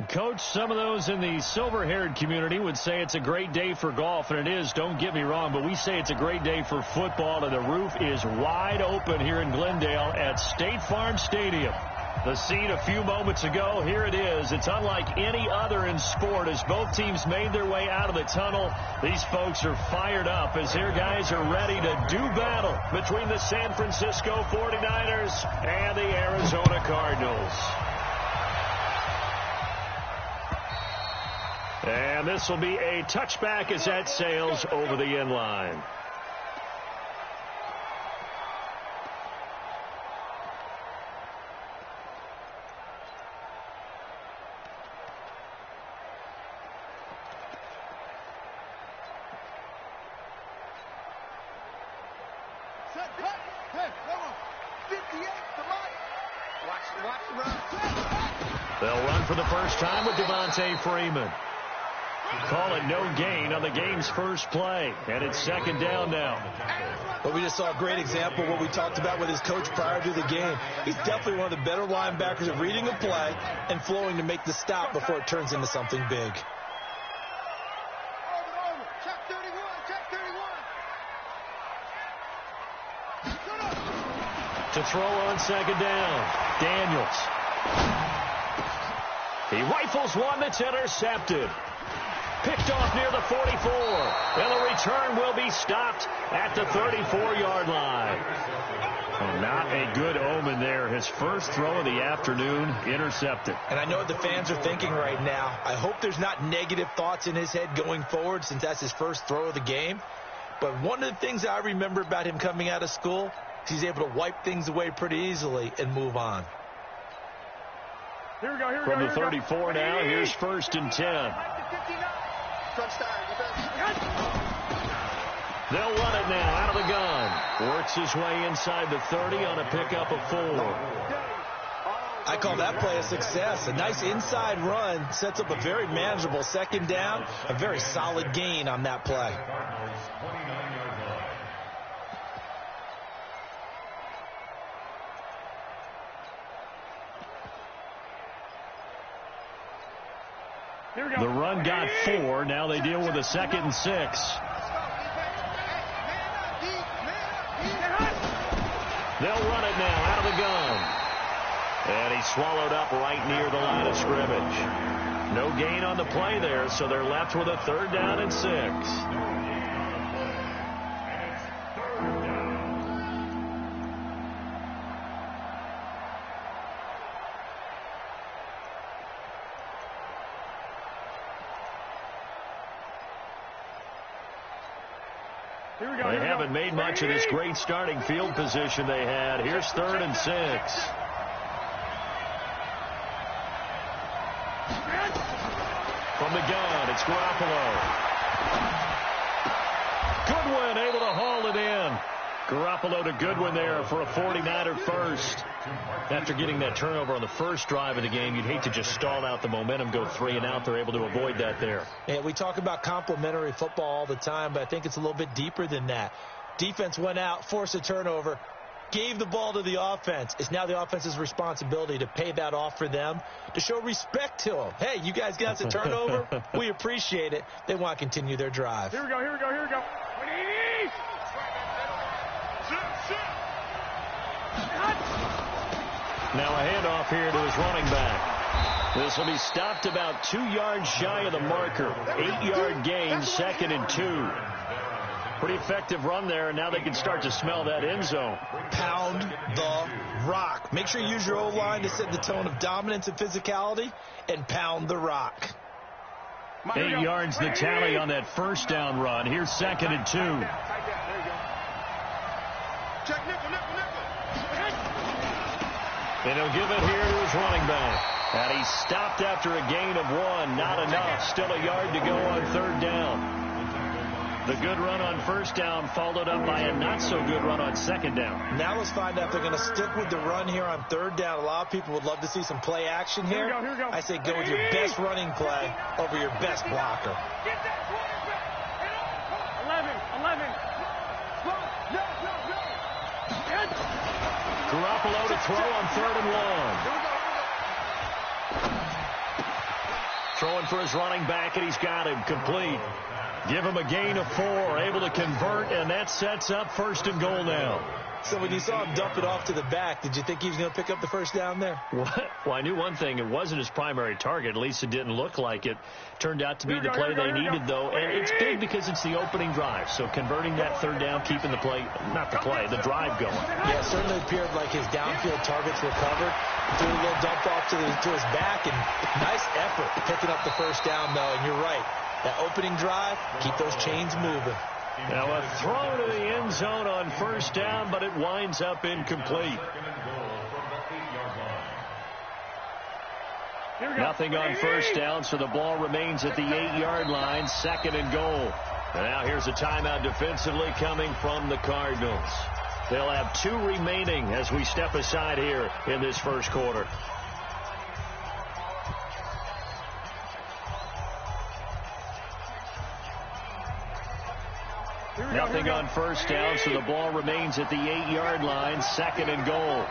Coach, some of those in the silver-haired community would say it's a great day for golf, and it is, don't get me wrong, but we say it's a great day for football, and the roof is wide open here in Glendale at State Farm Stadium. The scene a few moments ago, here it is. It's unlike any other in sport as both teams made their way out of the tunnel. These folks are fired up as their guys are ready to do battle between the San Francisco 49ers and the Arizona Cardinals. And this will be a touchback as that sails over the end line. They'll run for the first time with Devontae Freeman. Call it no gain on the game's first play. And it's second down now. But we just saw a great example of what we talked about with his coach prior to the game. He's definitely one of the better linebackers at reading a play and flowing to make the stop before it turns into something big. To throw on second down, Daniels. He rifles one that's intercepted. Picked off near the 44. And the return will be stopped at the 34-yard line. Oh, not a good omen there. His first throw of the afternoon intercepted. And I know what the fans are thinking right now. I hope there's not negative thoughts in his head going forward since that's his first throw of the game. But one of the things I remember about him coming out of school, he's able to wipe things away pretty easily and move on. Here we go, From the 34 now, here's first and 10. They'll run it now out of the gun. Works his way inside the 30 on a pickup of 4. I call that play a success. A nice inside run sets up a very manageable second down. A very solid gain on that play. The run got 4. Now they deal with a 2nd and 6. They'll run it now out of the gun. And he's swallowed up right near the line of scrimmage. No gain on the play there, so they're left with a 3rd down and 6. They haven't made much of this great starting field position they had. Here's 3rd and 6. From the gun, it's Garoppolo. Goodwin able to haul it in. Garoppolo to Goodwin there for a 49er first. After getting that turnover on the first drive of the game, you'd hate to just stall out the momentum, go 3 and out. They're able to avoid that there. And we talk about complementary football all the time, but I think it's a little bit deeper than that. Defense went out, forced a turnover, gave the ball to the offense. It's now the offense's responsibility to pay that off for them, to show respect to them. Hey, you guys got the turnover. We appreciate it. They want to continue their drive. Here we go. Now a handoff here to his running back. This will be stopped about 2 yards shy of the marker. 8-yard gain, 2nd and 2. Pretty effective run there, and now they can start to smell that end zone. Pound the rock. Make sure you use your O-line to set the tone of dominance and physicality, and pound the rock. 8 yards the tally on that first down run. Here's 2nd and 2. Check nickel. And he'll give it here to his running back. And he stopped after a gain of 1. Not enough. Still a yard to go on 3rd down. The good run on first down followed up by a not-so-good run on 2nd down. Now let's find out if they're going to stick with the run here on 3rd down. A lot of people would love to see some play action here. Here we go. I say go with your best running play over your best blocker. Get that quarterback. 11. Garoppolo to throw on 3rd and 1. Throwing for his running back, and he's got him complete. Give him a gain of 4, able to convert, and that sets up 1st and goal now. So when you saw him dump it off to the back, did you think he was going to pick up the first down there? Well, I knew one thing. It wasn't his primary target. At least it didn't look like it. Turned out to be the play they needed, though. And it's big because it's the opening drive. So converting that 3rd down, keeping the play, not the play, the drive going. Yeah, it certainly appeared like his downfield targets were covered. Threw a little dump off to his back, and nice effort picking up the first down, though. And you're right. That opening drive, keep those chains moving. Now a throw to the end zone on 1st down, but it winds up incomplete. Nothing on 1st down, so the ball remains at the 8-yard line, 2nd and goal. And now here's a timeout defensively coming from the Cardinals. They'll have 2 remaining as we step aside here in this 1st quarter. Nothing on 1st down, so the ball remains at the 8-yard line, 2nd and goal.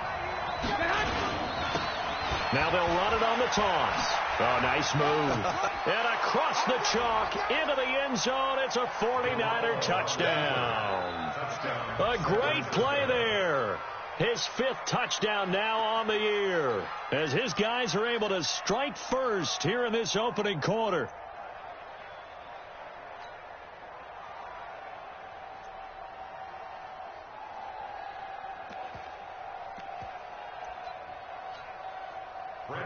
Now they'll run it on the toss. Oh, nice move. And across the chalk into the end zone. It's a 49er touchdown. A great play there. His 5th touchdown now on the year, as his guys are able to strike first here in this opening quarter.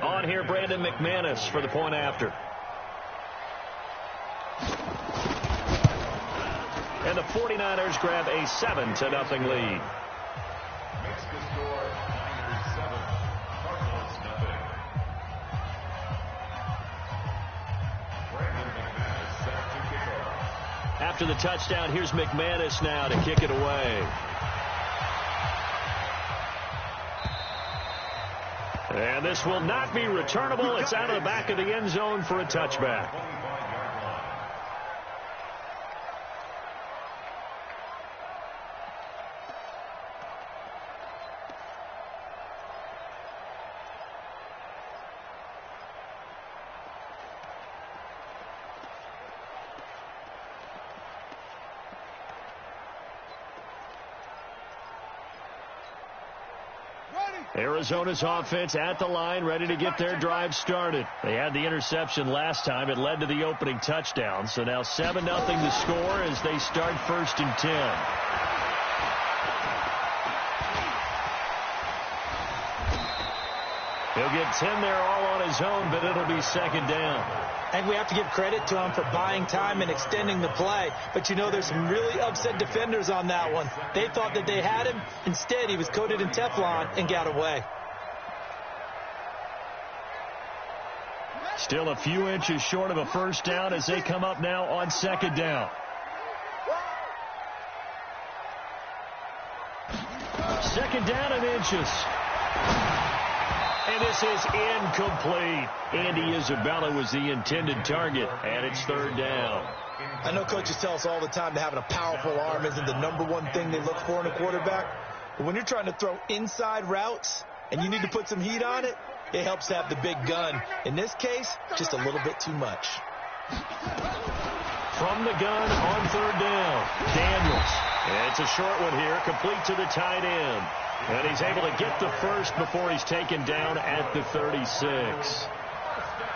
On here, Brandon McManus for the point after. And the 49ers grab a 7-0 lead. After the touchdown, here's McManus now to kick it away. And this will not be returnable. It's out of the back of the end zone for a touchback. Arizona's offense at the line, ready to get their drive started. They had the interception last time. It led to the opening touchdown. So now 7-0 to score as they start 1st and 10. He'll get 10 there all on his own, but it'll be 2nd down. I think we have to give credit to him for buying time and extending the play. But, you know, there's some really upset defenders on that one. They thought that they had him. Instead, he was coated in Teflon and got away. Still a few inches short of a 1st down as they come up now on 2nd down. 2nd down and inches. And this is incomplete. Andy Isabella was the intended target, and it's 3rd down. I know coaches tell us all the time that having a powerful arm isn't the #1 thing they look for in a quarterback. But when you're trying to throw inside routes and you need to put some heat on it, it helps to have the big gun. In this case, just a little bit too much. From the gun on 3rd down, Daniels. And it's a short one here, complete to the tight end. And he's able to get the 1st before he's taken down at the 36.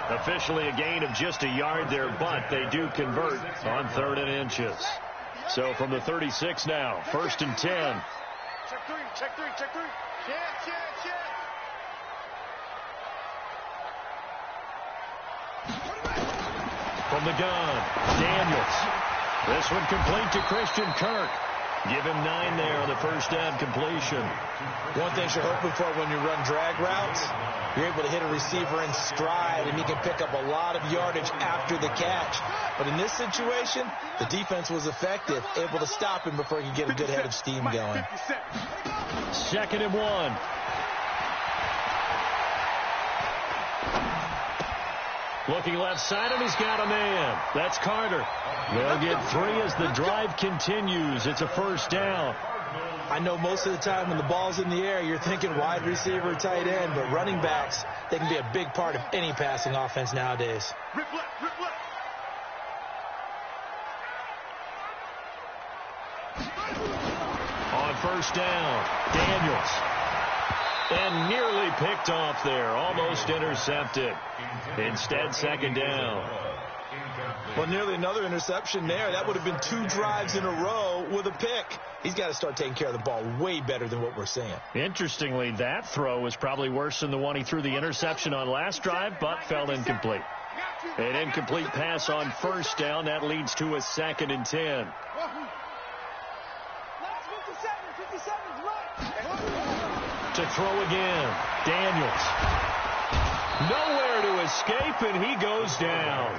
Officially a gain of just a yard there, but they do convert on 3rd and inches. So from the 36 now, 1st and 10. Check 3, check 3, check 3. Check. From the gun, Daniels. This one complete to Christian Kirk. Give him 9 there on the 1st down completion. One thing you're hoping for when you run drag routes, you're able to hit a receiver in stride, and he can pick up a lot of yardage after the catch. But in this situation, the defense was effective, able to stop him before he could get a good head of steam going. 2nd and 1. Looking left side, and he's got a man. That's Carter. They'll get 3 as the drive continues. It's a 1st down. I know most of the time when the ball's in the air, you're thinking wide receiver, tight end, but running backs, they can be a big part of any passing offense nowadays. Rip left, rip left. On first down, Daniels. And nearly picked off there. Almost intercepted. Instead, second down. Well, nearly another interception there. That would have been 2 drives in a row with a pick. He's got to start taking care of the ball way better than what we're seeing. Interestingly, that throw was probably worse than the one he threw the interception on last drive, but fell incomplete. An incomplete pass on first down. That leads to a 2nd and 10. To throw again. Daniels. Nowhere to escape, and he goes down.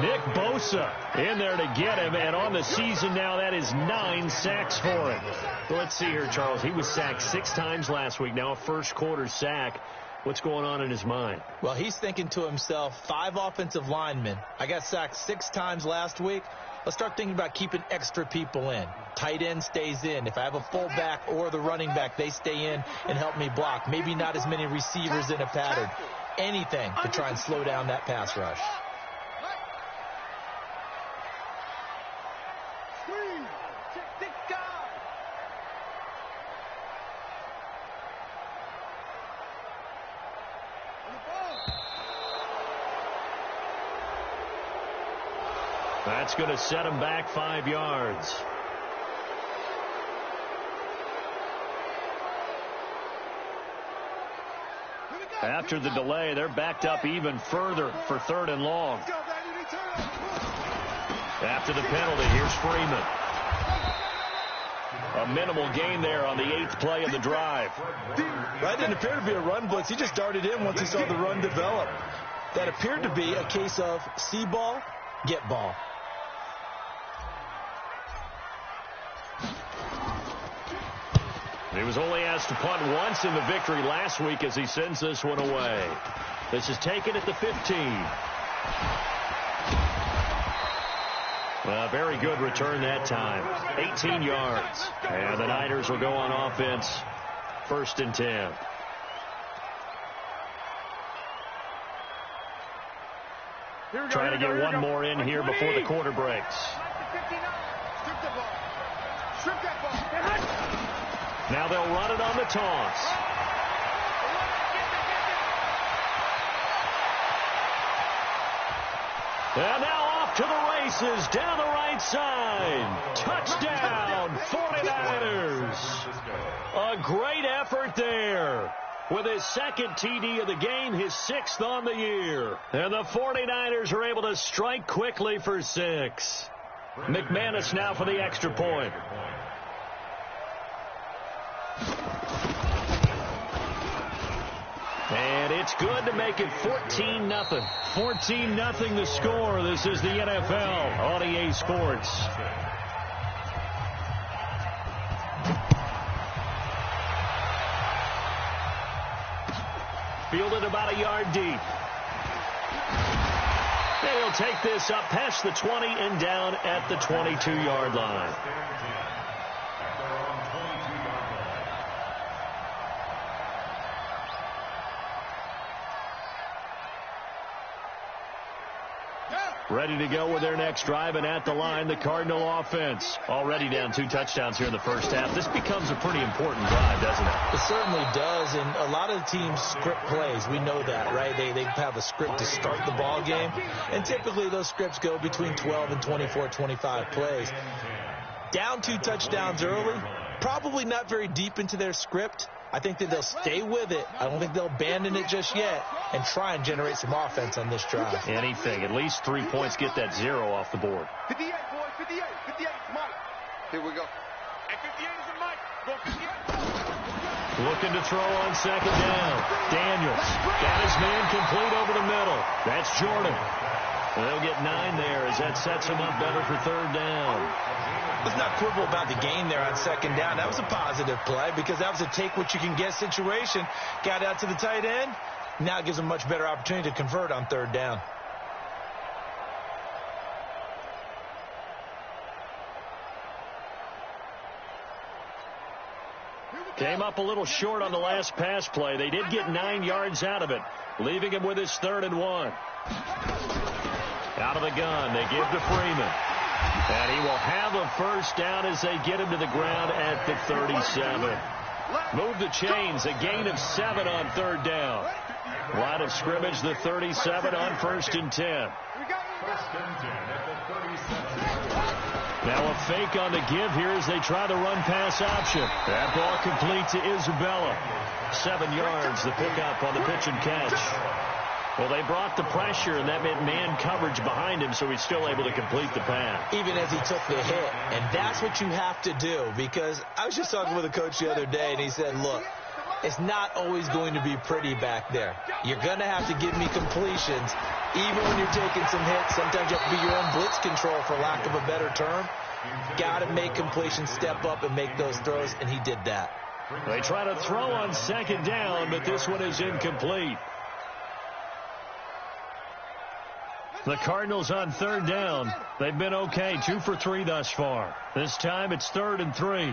Nick Bosa in there to get him, and on the season now, that is 9 sacks for him. Well, let's see here, Charles. He was sacked 6 times last week, now a first-quarter sack. What's going on in his mind? Well, he's thinking to himself, 5 offensive linemen. I got sacked 6 times last week. Let's start thinking about keeping extra people in. Tight end stays in. If I have a fullback or the running back, they stay in and help me block. Maybe not as many receivers in a pattern. Anything to try and slow down that pass rush. That's going to set him back 5 yards. After the delay, they're backed up even further for 3rd and long. After the penalty, here's Freeman. A minimal gain there on the 8th play of the drive. That didn't appear to be a run blitz. He just darted in once he saw the run develop. That appeared to be a case of see ball, get ball. He was only asked to punt once in the victory last week as he sends this one away. This is taken at the 15. A very good return that time. 18 yards. And the Niners will go on offense. 1st and 10. Trying to get one more in here before the quarter breaks. Now they'll run it on the toss. And now off to the races down the right side. Touchdown, 49ers. A great effort there. With his 2nd TD of the game, his 6th on the year. And the 49ers are able to strike quickly for 6. McManus now for the extra point. And it's good to make it 14-0. 14-0 the score. This is the NFL on EA Sports. Fielded about a yard deep. And he'll take this up past the 20 and down at the 22-yard line. Ready to go with their next drive, and at the line, the Cardinal offense. Already down 2 touchdowns here in the first half. This becomes a pretty important drive, doesn't it? It certainly does, and a lot of the teams script plays. We know that, right? They have a script to start the ball game, and typically those scripts go between 12 and 24, 25 plays. Down 2 touchdowns early, probably not very deep into their script. I think that they'll stay with it. I don't think they'll abandon it just yet and try and generate some offense on this drive. Anything. At least 3 points. Get that 0 off the board. 58, boy. 58. 58. Mike. Here we go. And 58 is a Mike. Go 58. Looking to throw on 2nd down. Daniels got his man complete over the middle. That's Jordan. They'll get 9 there as that sets him up better for 3rd down. Let's not quibble about the gain there on 2nd down. That was a positive play because that was a take-what-you-can-get situation. Got out to the tight end. Now it gives him a much better opportunity to convert on 3rd down. Came up a little short on the last pass play. They did get 9 yards out of it, leaving him with his 3rd and 1. Out of the gun, they give to Freeman. And he will have a first down as they get him to the ground at the 37. Move the chains, a gain of 7 on 3rd down. Line of scrimmage, the 37 on 1st and 10. Now a fake on the give here as they try the run-pass option. That ball complete to Isabella. 7 yards, the pickup on the pitch and catch. Well, they brought the pressure, and that meant man coverage behind him, so he's still able to complete the pass. Even as he took the hit. And that's what you have to do, because I was just talking with a coach the other day, and he said, look, it's not always going to be pretty back there. You're going to have to give me completions. Even when you're taking some hits, sometimes you have to be your own blitz control, for lack of a better term. Got to make completions, step up, and make those throws, and he did that. They try to throw on 2nd down, but this one is incomplete. The Cardinals on 3rd down. They've been okay, 2 for 3 thus far. This time it's 3rd and 3.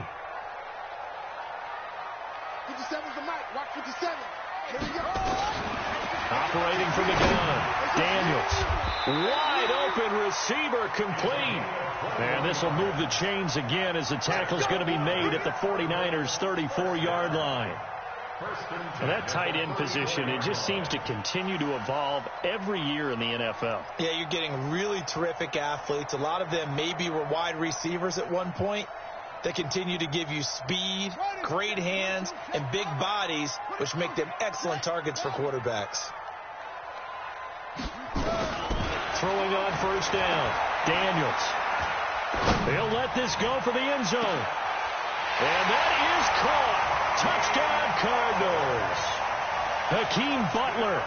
57's the mic. Watch 57. Here we go. Operating from the gun. Daniels. Wide open receiver, complete. And this will move the chains again as the tackle's going to be made at the 49ers' 34-yard line. And that tight end position, it just seems to continue to evolve every year in the NFL. Yeah, you're getting really terrific athletes. A lot of them maybe were wide receivers at one point. They continue to give you speed, great hands, and big bodies, which make them excellent targets for quarterbacks. Throwing on 1st down. Daniels. He'll let this go for the end zone. And that is caught. Touchdown, Cardinals. Hakeem Butler,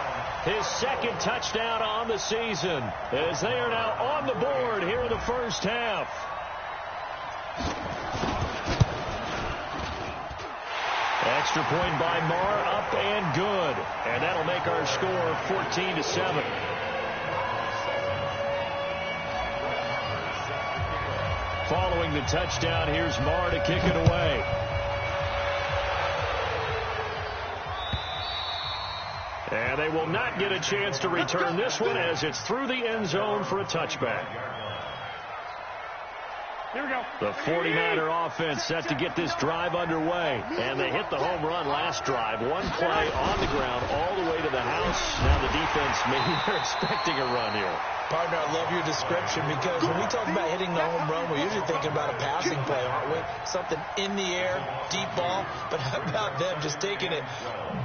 his 2nd touchdown on the season, as they are now on the board here in the first half. Extra point by Marr, up and good. And that'll make our score 14-7. Following the touchdown, here's Marr to kick it away. And they will not get a chance to return this one as it's through the end zone for a touchback. Here we go. The 49er offense set to get this drive underway. And they hit the home run last drive. One play on the ground all the way to the house. Now the defense, maybe they're expecting a run here. Partner, I love your description, because when we talk about hitting the home run, we're usually thinking about a passing play, aren't we? Something in the air, deep ball. But how about them just taking it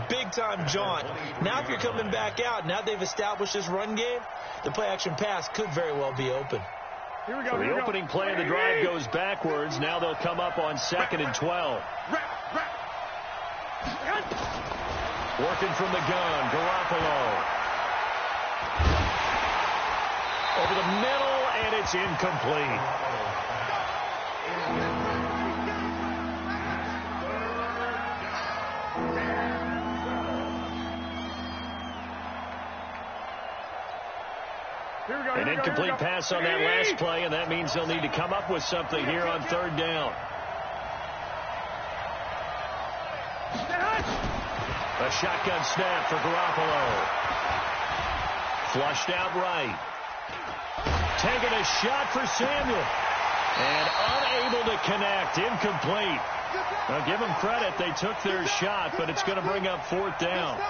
big-time jaunt? Now if you're coming back out, now they've established this run game, the play-action pass could very well be open. Here we go. So the opening play of the drive goes backwards. Now they'll come up on 2nd and 12. Working from the gun, Garoppolo. Over the middle, and it's incomplete. An incomplete pass on that last play, and that means they'll need to come up with something here on 3rd down. A shotgun snap for Garoppolo. Flushed out right. Taking a shot for Samuel. And unable to connect. Incomplete. Now, give them credit. They took their shot, but it's going to bring up 4th down.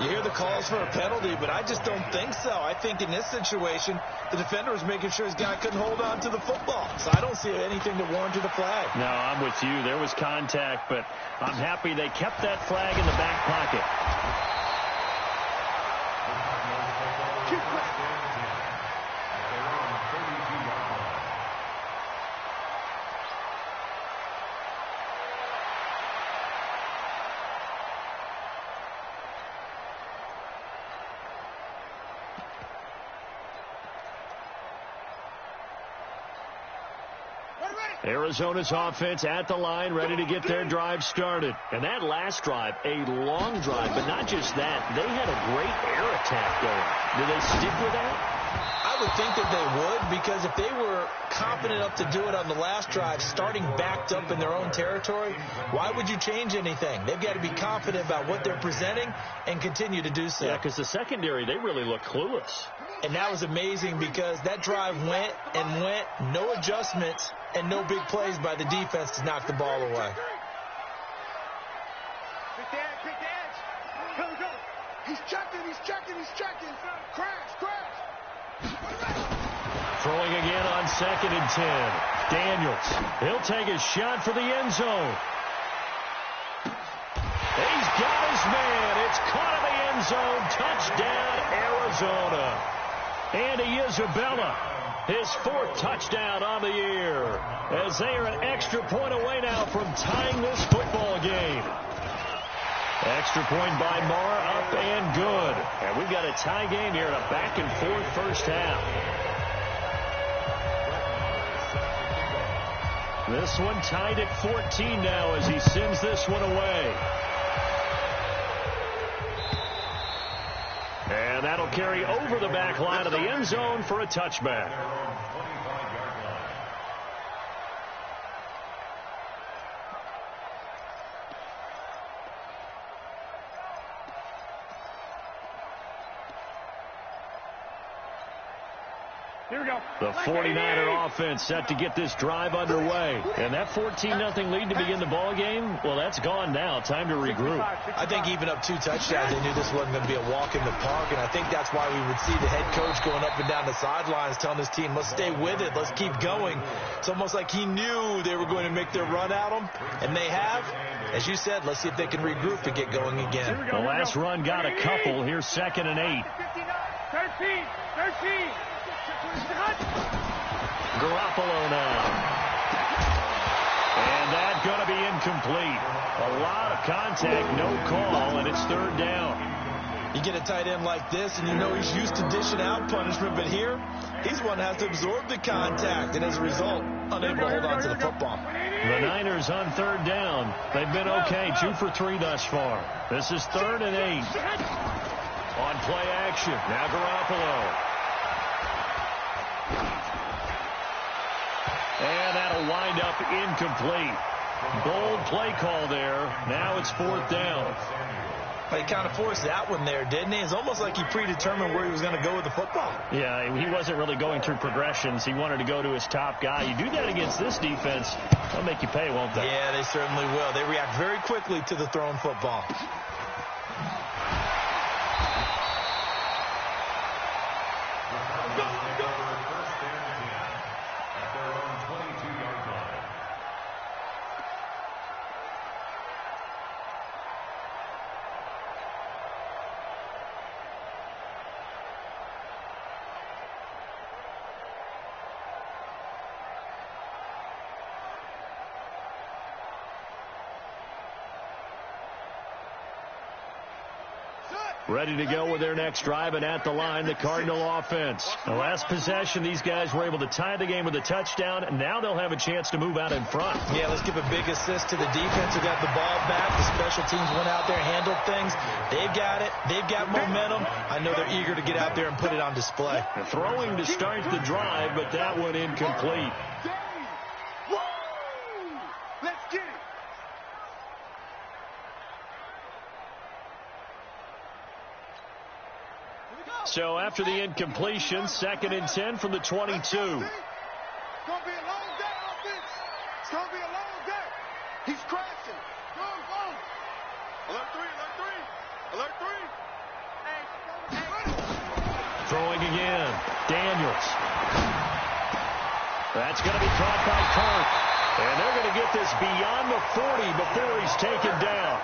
You hear the calls for a penalty, but I just don't think so. I think in this situation, the defender was making sure his guy couldn't hold on to the football. So I don't see anything that warranted a flag. No, I'm with you. There was contact, but I'm happy they kept that flag in the back pocket. Arizona's offense at the line, ready to get their drive started. And that last drive, a long drive, but not just that. They had a great air attack going. Do they stick with that? I would think that they would, because if they were confident enough to do it on the last drive, starting backed up in their own territory, why would you change anything? They've got to be confident about what they're presenting and continue to do so. Yeah, because the secondary, they really look clueless. And that was amazing because that drive went and went, no adjustments and no big plays by the defense to knock the ball away. Pick the edge. Go. He's checking. Crash. Throwing again on 2nd and 10. Daniels, he'll take a shot for the end zone. He's got his man. It's caught in the end zone. Touchdown, Arizona. Andy Isabella, his 4th touchdown on the year, as they are an extra point away now from tying this football game. Extra point by Marr, up and good. And we've got a tie game here in a back-and-forth first half. This one tied at 14 now as he sends this one away. And that'll carry over the back line of the end zone for a touchback. Here we go. The 49er offense set to get this drive underway. And that 14-0 lead to begin the ball game, well, that's gone now. Time to regroup. I think even up 2 touchdowns, they knew this wasn't going to be a walk in the park, and I think that's why we would see the head coach going up and down the sidelines telling his team, let's stay with it, let's keep going. It's almost like he knew they were going to make their run at him, and they have. As you said, let's see if they can regroup and get going again. The last run got a couple. Here's 2nd and 8. 13. Garoppolo now. And that's going to be incomplete. A lot of contact, no call, and it's 3rd down. You get a tight end like this, and you know he's used to dishing out punishment, but here, he's one that has to absorb the contact, and as a result, unable to hold on to the football. The Niners on 3rd down. They've been okay, 2 for 3 thus far. This is 3rd and 8. On play action, now Garoppolo. And that'll wind up incomplete. Bold play call there. Now it's 4th down. But he kind of forced that one there, didn't he? It's almost like he predetermined where he was going to go with the football. Yeah, he wasn't really going through progressions. He wanted to go to his top guy. You do that against this defense, they'll make you pay, won't they? Yeah, they certainly will. They react very quickly to the thrown football. Ready to go with their next drive, and at the line, the Cardinal offense. The last possession, these guys were able to tie the game with a touchdown, and now they'll have a chance to move out in front. Yeah, let's give a big assist to the defense who got the ball back. The special teams went out there, handled things. They've got it. They've got momentum. I know they're eager to get out there and put it on display. The throwing to start the drive, but that one incomplete. Let's get it. So after the incompletion, 2nd and 10 from the 22. It's going to be a long day, offense. It's going to be a long day. He's crashing. Go. Alert 3. Throwing again. Daniels. That's going to be caught by Kirk. And they're going to get this beyond the 40 before he's taken down.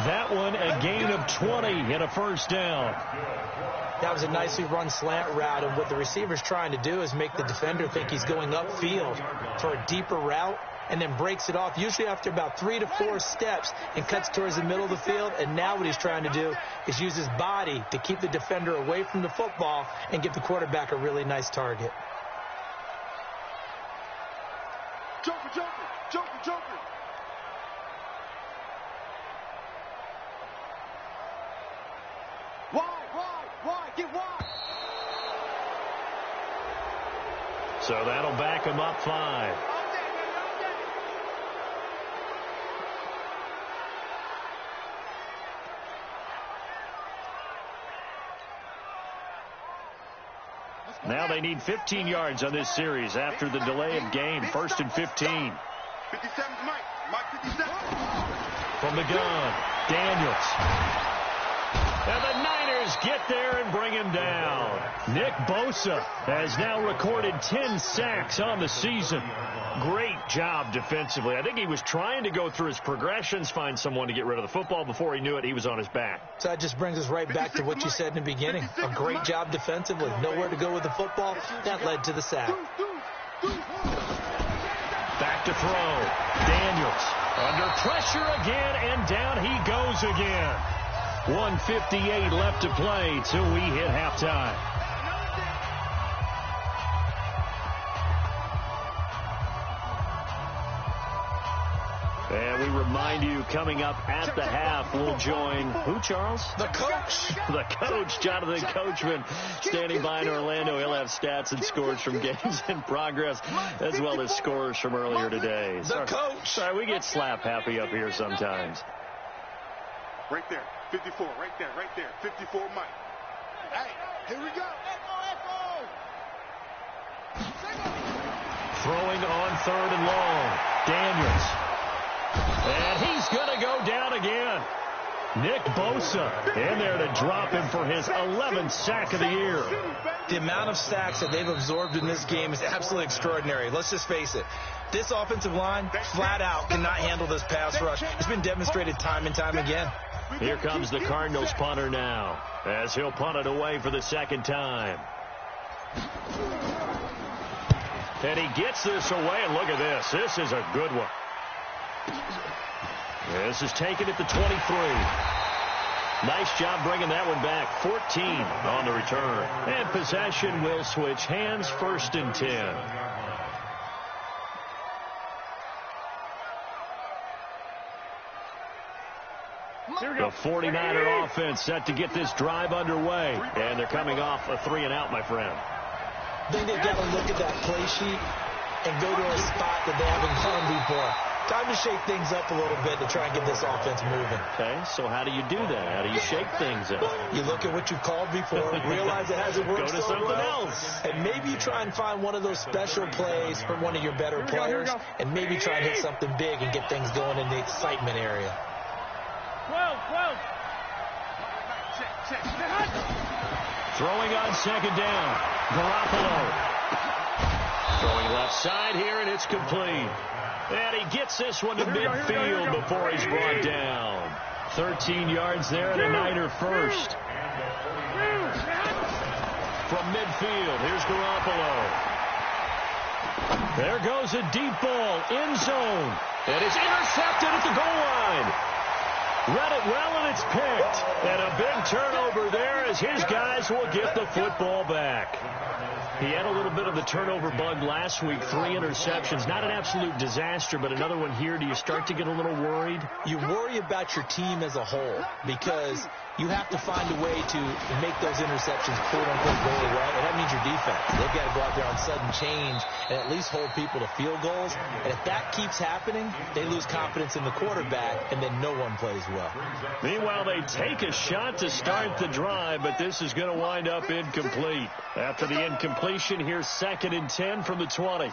That one a gain of 20 and a first down. That was a nicely run slant route, and what the receiver's trying to do is make the defender think he's going upfield for a deeper route, and then breaks it off, usually after about 3 to 4 steps, and cuts towards the middle of the field. And now what he's trying to do is use his body to keep the defender away from the football and give the quarterback a really nice target. Joker. Wide, get wide. So that'll back him up 5. Now they need 15 yards on this series after the delay of game. 1st and 15. 57, Mike 57. From the gun, Daniels. And the Niners get there and bring him down. Nick Bosa has now recorded 10 sacks on the season. Great job defensively. I think he was trying to go through his progressions, find someone to get rid of the football. Before he knew it, he was on his back. So that just brings us right back to what you said in the beginning. A great job defensively. Nowhere to go with the football. That led to the sack. Back to throw. Daniels under pressure again, and down he goes again. 1:58 left to play till we hit halftime. And we remind you, coming up at the half, we'll join who, Charles? The coach. The coach, Jonathan Coachman, standing by in Orlando. He'll have stats and scores from games in progress, as well as scores from earlier today. The coach. Sorry, we get slap happy up here sometimes. Right there. 54, right there. 54, Mike. Hey, here we go. Throwing on 3rd and long. Daniels. And he's going to go down again. Nick Bosa in there to drop him for his 11th sack of the year. The amount of sacks that they've absorbed in this game is absolutely extraordinary. Let's just face it. This offensive line, flat out, cannot handle this pass rush. It's been demonstrated time and time again. Here comes the Cardinals punter now, as he'll punt it away for the 2nd time. And he gets this away, and look at this. This is a good one. This is taken at the 23. Nice job bringing that one back. 14 on the return. And possession will switch hands. 1st and 10. The 49er offense set to get this drive underway. And they're coming off a 3-and-out, my friend. I think they've got to look at that play sheet and go to a spot that they haven't gone before. Time to shake things up a little bit to try and get this offense moving. Okay, so how do you do that? How do you shake things up? You look at what you've called before, realize it hasn't worked Go to something else. and maybe you try and find one of those special plays from one of your better players, and maybe try and hit something big and get things going in the excitement area. 12. Throwing on 2nd down. Garoppolo. Throwing left side here, and it's complete. And he gets this one to midfield before he's brought down. 13 yards there and a Niner first. From midfield, here's Garoppolo. There goes a deep ball, end zone. And it's intercepted at the goal line. Read it well, and it's picked. And a big turnover there as his guys will get the football back. He had a little bit of the turnover bug last week, 3 interceptions. Not an absolute disaster, but another one here. Do you start to get a little worried? You worry about your team as a whole because you have to find a way to make those interceptions quote-unquote go away, and that means your defense. They've got to go out there on sudden change and at least hold people to field goals. And if that keeps happening, they lose confidence in the quarterback, and then no one plays well. Meanwhile, they take a shot to start the drive, but this is going to wind up incomplete. After the incompletion, here's 2nd and 10 from the 20.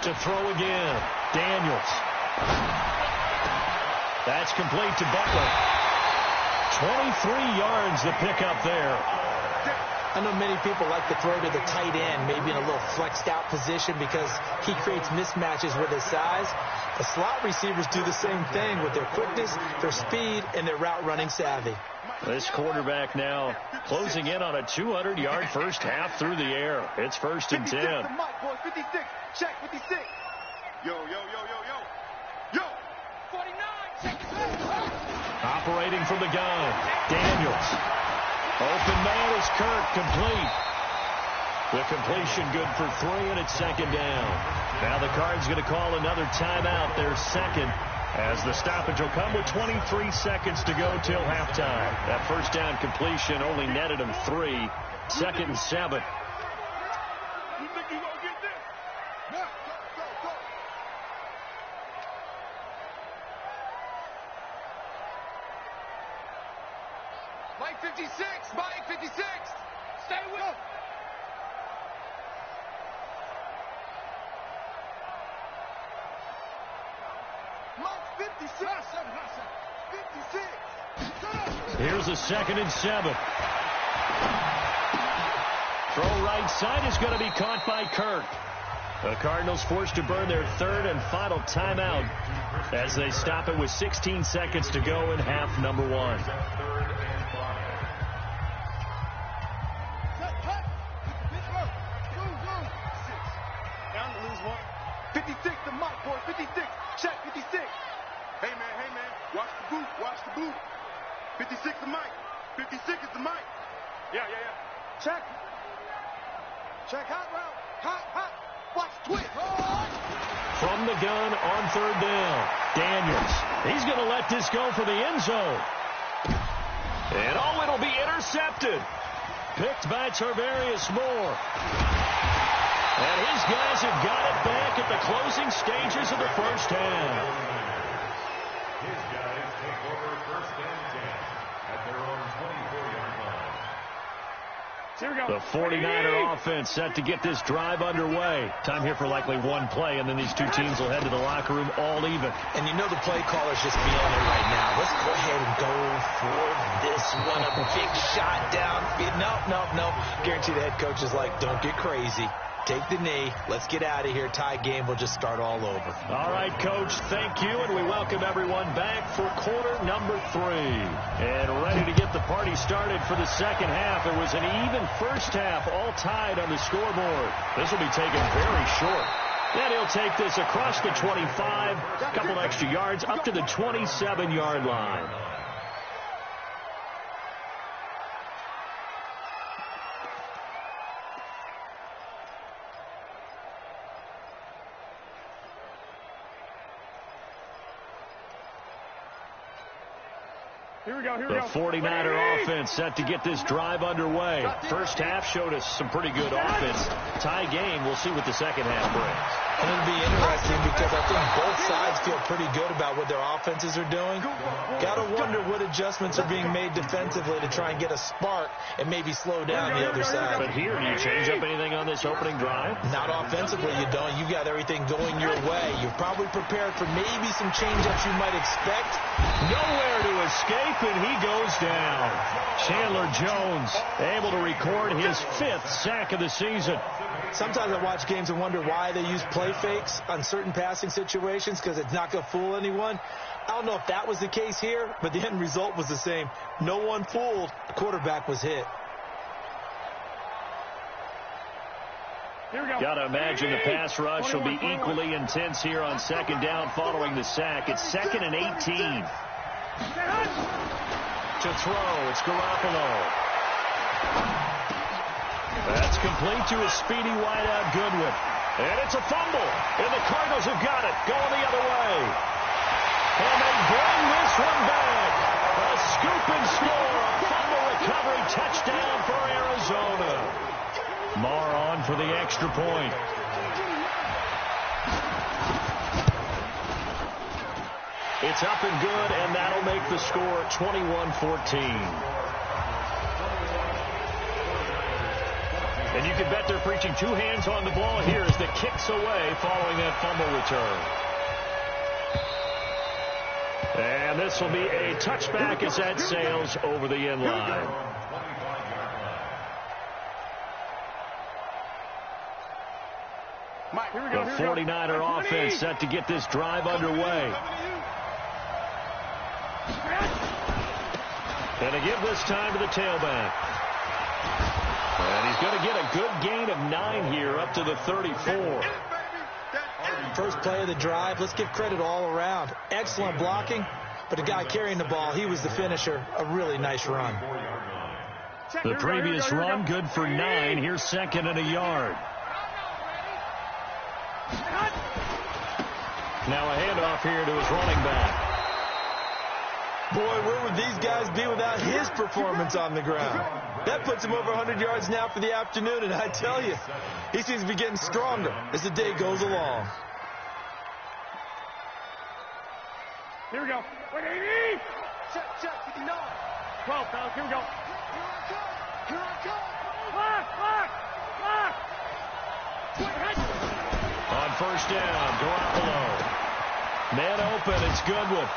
To throw again, Daniels. That's complete to Butler. 23 yards to pick up there. I know many people like to throw to the tight end, maybe in a little flexed out position because he creates mismatches with his size. The slot receivers do the same thing with their quickness, their speed, and their route running savvy. This quarterback now closing in on a 200-yard first half through the air. It's 1st and 10. 56. Check 56. Yo. 49. Operating from the gun, Daniels. Open man is Kirk, complete. The completion good for 3, and it's second down. Now the Cards going to call another timeout, their second, as the stoppage will come with 23 seconds to go till halftime. That first down completion only netted him 3. Second and 7. You think you gonna get this? No, go. Mike 56, Mike 56. Stay with him. Mike 56. 56. Here's a second and 7. Throw right side is going to be caught by Kirk. The Cardinals forced to burn their third and final timeout as they stop it with 16 seconds to go in half number 1. Down to lose 1. 56 to Mike, boy. 56. Check 56. Hey, man. Watch the boot. 56 to Mike. 56 is the Mike. Yeah. Check hot route. Hot. Watch twist. From the gun on third down, Daniels. He's going to let this go for the end zone. And it'll be intercepted. Picked by Tarvarius Moore. And his guys have got it back at the closing stages of the first half. His guys take over first and 10 at their own 24-yard line. Here we go. The 49er offense set to get this drive underway. Time here for likely one play, and then these two teams will head to the locker room all even. And you know the play caller's just feeling it right now. Let's go ahead and go for this one. A big shot downfield. No. Guarantee the head coach is like, don't get crazy. Take the knee. Let's get out of here. Tie game will just start all over. All right, Coach, thank you, and we welcome everyone back for quarter number 3. And ready to get the party started for the second half. It was an even first half, all tied on the scoreboard. This will be taken very short. Then he'll take this across the 25, a couple extra yards, up to the 27-yard line. Here we go. The 49er offense set to get this drive underway. First half showed us some pretty good offense. Tie game. We'll see what the second half brings. And it'll be interesting because I think both sides feel pretty good about what their offenses are doing. Got to wonder what adjustments are being made defensively to try and get a spark and maybe slow down the other side. But here, do you change up anything on this opening drive? Not offensively, you don't. You got everything going your way. You're probably prepared for maybe some change-ups you might expect. Nowhere to escape, and he goes down. Chandler Jones able to record his 5th sack of the season. Sometimes I watch games and wonder why they use play fakes on certain passing situations because it's not going to fool anyone. I don't know if that was the case here, but the end result was the same. No one fooled. The quarterback was hit. Here we go. Got to imagine the pass rush will be equally intense here on second down following the sack. It's 2nd and 18. To throw, it's Garoppolo. That's complete to a speedy wideout Goodwin. And it's a fumble. And the Cardinals have got it. Going the other way. And they bring this one back. A scoop and score. A fumble recovery touchdown for Arizona. Marr on for the extra point. It's up and good, and that'll make the score 21-14. And you can bet they're preaching 2 hands on the ball here as the kicks away following that fumble return. And this will be a touchback as that sails over the end line. Mike, here we go. The 49er offense set to get this drive underway. And to give this time to the tailback. And he's going to get a good gain of 9 here up to the 34. First play of the drive. Let's give credit all around. Excellent blocking, but the guy carrying the ball, he was the finisher. A really nice run. The previous run, good for 9. Here's second and a yard. Now a handoff here to his running back. Boy, where would these guys be without his performance on the ground? That puts him over 100 yards now for the afternoon, and I tell you, he seems to be getting stronger as the day goes along. Here we go. 180. Check, 59. 12, fellas. Here we go. Here I come. Here I come. Lock. On first down, Garoppolo. Man open, it's Goodwin.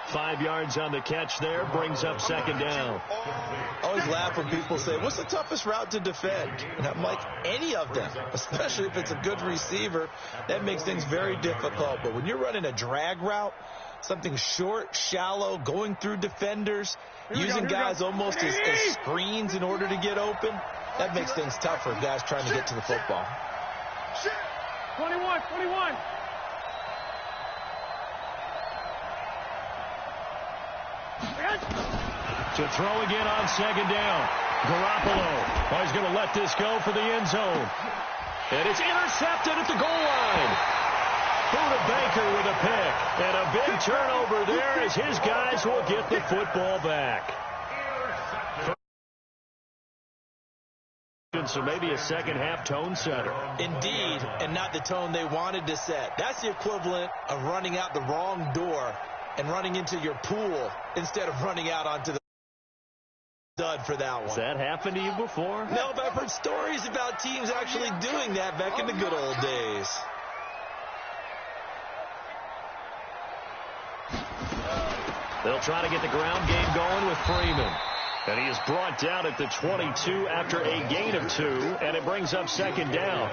Five yards on the catch there, brings up second down. I always laugh when people say, what's the toughest route to defend? And I'm like, any of them, especially if it's a good receiver. That makes things very difficult. But when you're running a drag route, something short, shallow, going through defenders, using guys almost as screens in order to get open, that makes things tough for guys trying to get to the football. 21. To throw again on second down. Garoppolo. Oh, he's going to let this go for the end zone. And it's intercepted at the goal line. Buda Baker with a pick. And a big turnover there as his guys will get the football back. So maybe a second-half tone setter. Indeed, and not the tone they wanted to set. That's the equivalent of running out the wrong door and running into your pool instead of running out onto the dud for that one. Has that happened to you before? No, but I've heard stories about teams actually doing that back in the good old days. They'll try to get the ground game going with Freeman. And he is brought down at the 22 after a gain of 2, and it brings up second down.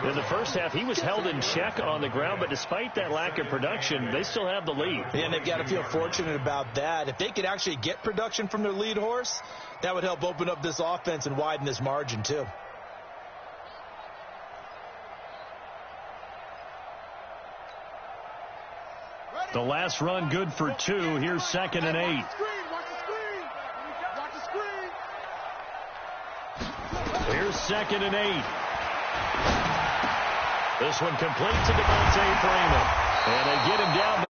In the first half, he was held in check on the ground, but despite that lack of production, they still have the lead. And they've got to feel fortunate about that. If they could actually get production from their lead horse, that would help open up this offense and widen this margin, too. The last run good for 2. Here's second and 8. Here's second and 8. This one complete to Devontae Freeman. And they get him down